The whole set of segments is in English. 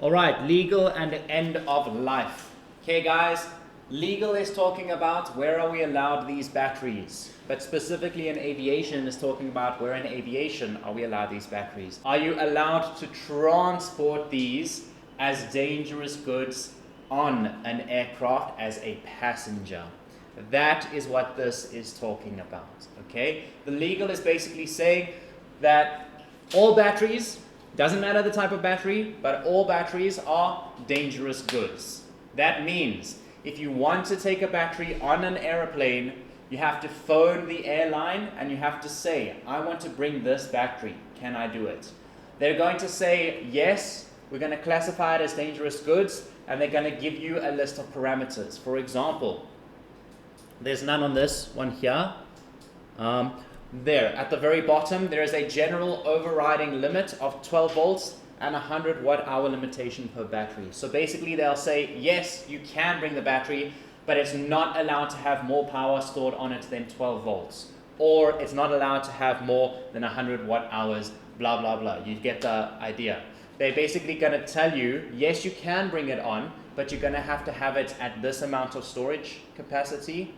All right, legal and end of life. Okay, guys, legal is talking about where are we allowed these batteries, but specifically in aviation is talking about where in aviation are we allowed these batteries. Are you allowed to transport these as dangerous goods on an aircraft as a passenger? That is what this is talking about, okay? The legal is basically saying that all batteries, doesn't matter the type of battery, but all batteries are dangerous goods. That means if you want to take a battery on an airplane, you have to phone the airline and you have to say, I want to bring this battery. Can I do it? They're going to say, yes, we're going to classify it as dangerous goods, and they're going to give you a list of parameters. For example, there's none on this one here. There, at the very bottom, there is a general overriding limit of 12 volts and 100 watt-hour limitation per battery. So basically they'll say, yes, you can bring the battery, but it's not allowed to have more power stored on it than 12 volts. Or it's not allowed to have more than 100 watt-hours, blah, blah, blah. You get the idea. They're basically going to tell you, yes, you can bring it on, but you're going to have it at this amount of storage capacity.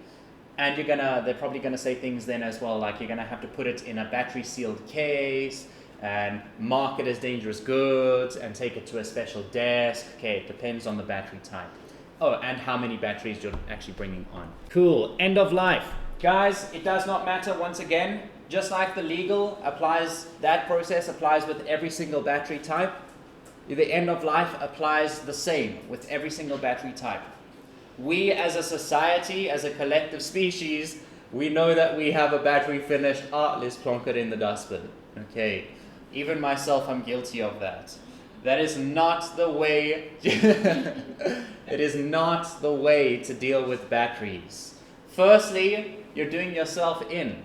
And they're probably gonna say things then as well, like you're gonna have to put it in a battery sealed case and mark it as dangerous goods and take it to a special desk. Okay, it depends on the battery type. Oh, and how many batteries you're actually bringing on. Cool, end of life. Guys, it does not matter once again, just like the legal applies, that process applies with every single battery type. The end of life applies the same with every single battery type. We as a society, as a collective species, we know that we have a battery finished. Let's plonk it in the dustbin. Okay, even myself, I'm guilty of that. That is not the way, it is not the way to deal with batteries. Firstly, you're doing yourself in,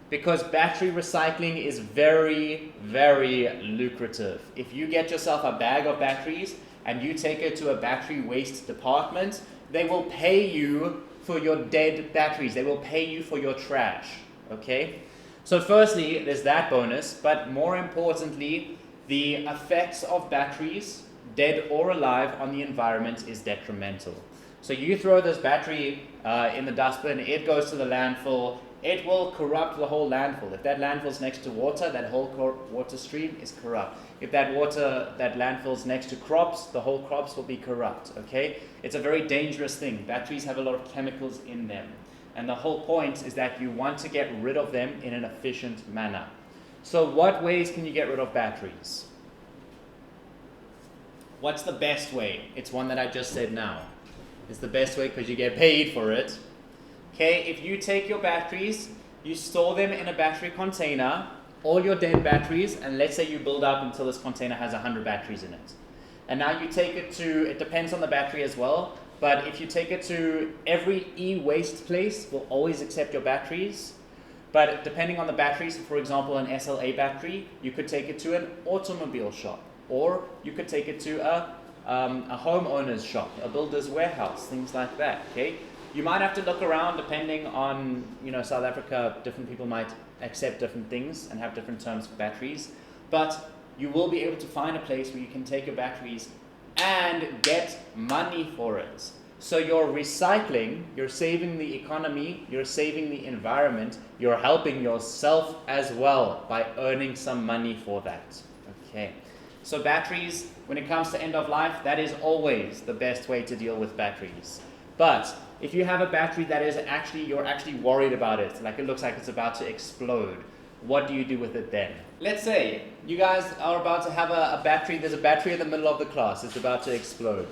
because battery recycling is very, very lucrative. If you get yourself a bag of batteries and you take it to a battery waste department, they will pay you for your dead batteries. They will pay you for your trash, okay? So firstly, there's that bonus, but more importantly, the effects of batteries, dead or alive, on the environment is detrimental. So you throw this battery in the dustbin, it goes to the landfill, it will corrupt the whole landfill. If that landfill's next to water, that whole water stream is corrupt. If that landfill's next to crops, the whole crops will be corrupt, okay? It's a very dangerous thing. Batteries have a lot of chemicals in them. And the whole point is that you want to get rid of them in an efficient manner. So what ways can you get rid of batteries? What's the best way? It's one that I just said now. It's the best way because you get paid for it. Okay, if you take your batteries, you store them in a battery container, all your dead batteries, and let's say you build up until this container has 100 batteries in it. And now you take it to, it depends on the battery as well, but if you take it to every e-waste place, will always accept your batteries. But depending on the batteries, for example, an SLA battery, you could take it to an automobile shop, or you could take it to a homeowner's shop, a builder's warehouse, things like that, okay? You might have to look around depending on, South Africa, different people might accept different things and have different terms for batteries, but you will be able to find a place where you can take your batteries and get money for it. So you're recycling, you're saving the economy, you're saving the environment, you're helping yourself as well by earning some money for that. Okay. So batteries, when it comes to end of life, that is always the best way to deal with batteries. But if you have a battery that is you're actually worried about it, like it looks like it's about to explode, what do you do with it then? Let's say you guys are about to have a battery, there's a battery in the middle of the class, it's about to explode.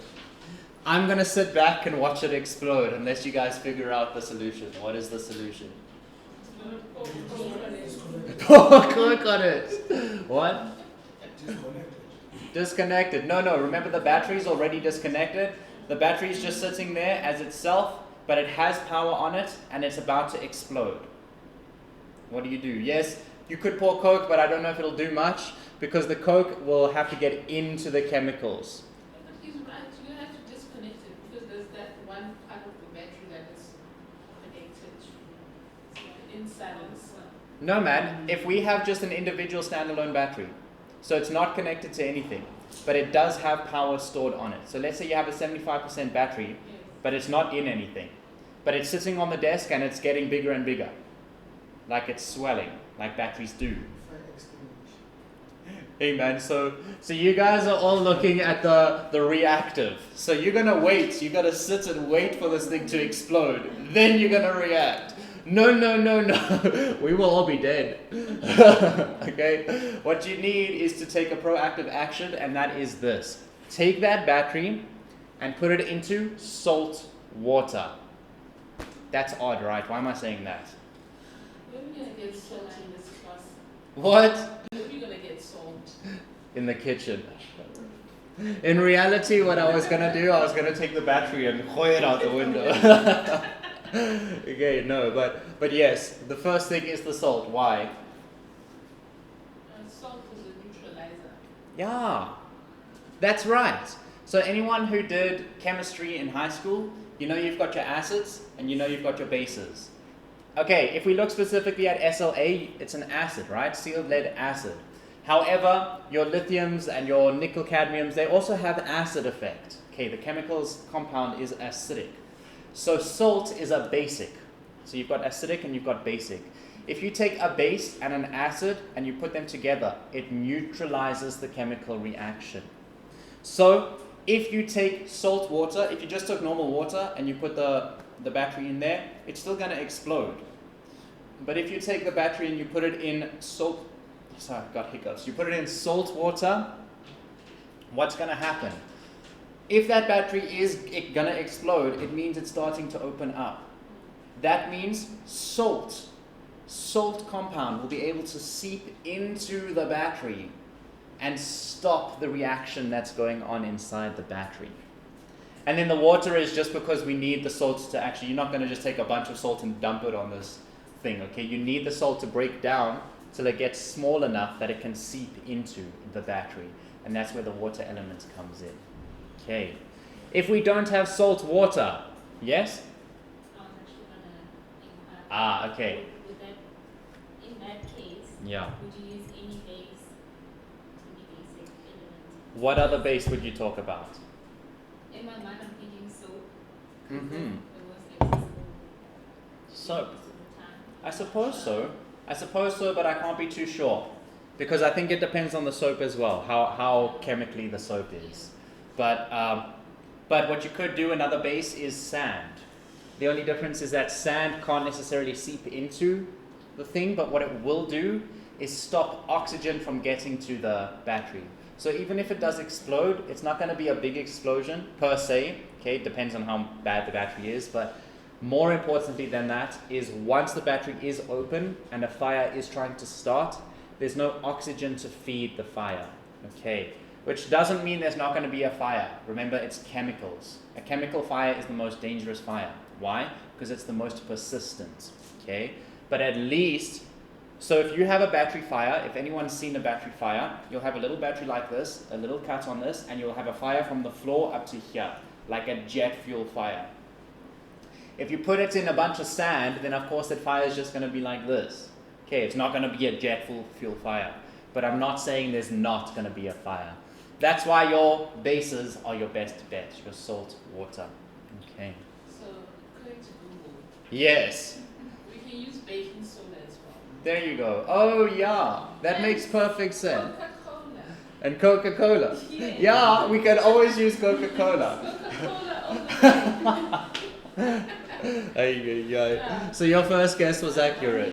I'm going to sit back and watch it explode unless you guys figure out the solution. What is the solution? Click on it. What? Disconnected. No, remember the battery's already disconnected. The battery's just sitting there as itself, but it has power on it and it's about to explode. What do? Yes, you could pour Coke, but I don't know if it'll do much because the Coke will have to get into the chemicals. But he's right, you have to disconnect it because there's that one part of the battery that is connected in silence. No man, if we have just an individual standalone battery, so it's not connected to anything. but it does have power stored on it. So let's say you have a 75% battery, Yes. but it's not in anything. But it's sitting on the desk and it's getting bigger and bigger. Like it's swelling, like batteries do. Hey man, so you guys are all looking at the reactive. So you're gonna wait, you gotta sit and wait for this thing to explode. Then you're gonna react. No. We will all be dead. Okay? What you need is to take a proactive action, and that is this. Take that battery and put it into salt water. That's odd, right? Why am I saying that? When are we gonna get salt in this class? What? When are we gonna get salt? In the kitchen. In reality, what I was gonna do, I was gonna take the battery and throw it out the window. Okay, no, but yes, the first thing is the salt. Why? Salt is a neutralizer. Yeah, that's right. So anyone who did chemistry in high school, you know you've got your acids and you know you've got your bases. Okay, if we look specifically at SLA, it's an acid, right? Sealed lead acid. However, your lithiums and your nickel cadmiums, they also have acid effect. Okay, the chemical's compound is acidic. So salt is a basic. So you've got acidic and you've got basic. If you take a base and an acid and you put them together, it neutralizes the chemical reaction. So if you take salt water, if you just took normal water and you put the battery in there, it's still going to explode. But if you take the battery and you put it in salt, sorry, I've got hiccups. You put it in salt water, what's going to happen? If that battery is going to explode, it means it's starting to open up. That means salt compound will be able to seep into the battery and stop the reaction that's going on inside the battery. And then the water is just because we need the salt to actually, you're not going to just take a bunch of salt and dump it on this thing, okay? You need the salt to break down till it gets small enough that it can seep into the battery. And that's where the water element comes in. Okay. If we don't have salt water, yes? I was actually gonna inquire. Okay. Would that, in that case, Yeah. would you use any base to be basic element? What other base would you talk about? In my mind, I'm thinking soap. Mm-hmm. The most accessible. Soap. most of the time. I suppose so, but I can't be too sure. Because I think it depends on the soap as well, how chemically the soap is. But what you could do, another base, is sand. The only difference is that sand can't necessarily seep into the thing, but what it will do is stop oxygen from getting to the battery. So even if it does explode, it's not going to be a big explosion per se. Okay, it depends on how bad the battery is, but more importantly than that is once the battery is open and a fire is trying to start, there's no oxygen to feed the fire. Okay, which doesn't mean there's not going to be a fire. Remember, it's chemicals. A chemical fire is the most dangerous fire. Why? Because it's the most persistent. Okay, but at least, so if you have a battery fire, if anyone's seen a battery fire, you'll have a little battery like this, a little cut on this, and you'll have a fire from the floor up to here, like a jet fuel fire. If you put it in a bunch of sand, then of course that fire is just going to be like this. Okay, it's not going to be a jet fuel fire. But I'm not saying there's not going to be a fire. That's why your bases are your best bet, your salt water. Okay. So, according to Google, Yes. we can use baking soda as well. There you go. Oh yeah, that makes perfect sense. Coca-Cola. And Coca-Cola. Yeah. Yeah, we can always use Coca-Cola. Coca-Cola all the time. Ay, ay, ay. So your first guess was accurate.